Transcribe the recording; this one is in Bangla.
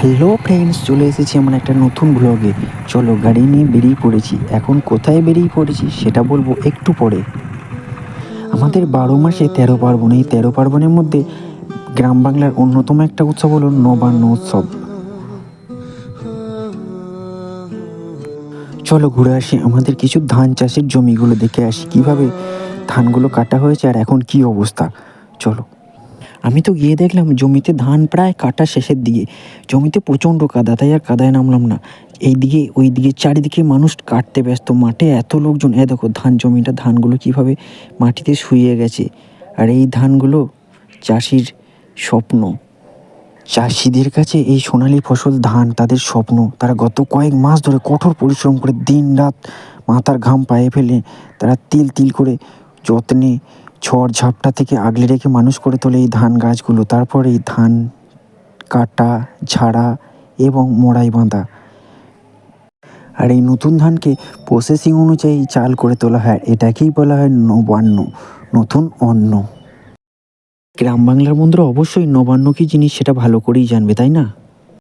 হ্যালো ফ্রেন্ডস, চলে এসেছি আমার একটা নতুন ব্লগে। চলো, গাড়ি নিয়ে বেরিয়ে পড়েছি। এখন কোথায় বেরিয়ে পড়েছি সেটা বলবো একটু পরে। আমাদের 12 মাসে 13 পার্বণ। এই 13 পার্বণের মধ্যে গ্রাম বাংলার অন্যতম একটা উৎসব হলো নবান্ন উৎসব। চলো ঘুরে আসি, আমাদের কিছু ধান চাষের জমিগুলো দেখে আসি, কিভাবে ধানগুলো কাটা হয়েছে আর এখন কি অবস্থা। চলো। আমি তো গিয়ে দেখলাম জমিতে ধান প্রায় কাটা শেষের দিকে। জমিতে প্রচণ্ড কাদা, তাই আর কাদায় নামলাম না। এইদিকে ওইদিকে চারিদিকে মানুষ কাটতে ব্যস্ত, মাঠে এত লোকজন। দেখো জমিটা, ধানগুলো কীভাবে মাটিতে শুয়ে গেছে। আর এই ধানগুলো চাষির স্বপ্ন। চাষিদের কাছে এই সোনালি ফসল ধান তাদের স্বপ্ন। তারা গত কয়েক মাস ধরে কঠোর পরিশ্রম করে দিন রাত মাথার ঘাম পায়ে ফেলে তারা তিল তিল করে যত্নে ঝড় ঝাপটা থেকে আগলে রেখে মানুষ করে তোলে এই ধান গাছগুলো। তারপর এই ধান কাটা, ঝাড়া এবং মোড়াই বাঁধা। আর এই নতুন ধানকে প্রসেসিং অনুযায়ী চাল করে তোলা হয়। এটাকেই বলা হয় নবান্ন, নতুন অন্ন। গ্রাম বাংলার বন্ধুরা অবশ্যই নবান্ন কী জিনিস সেটা ভালো করেই জানবে, তাই না?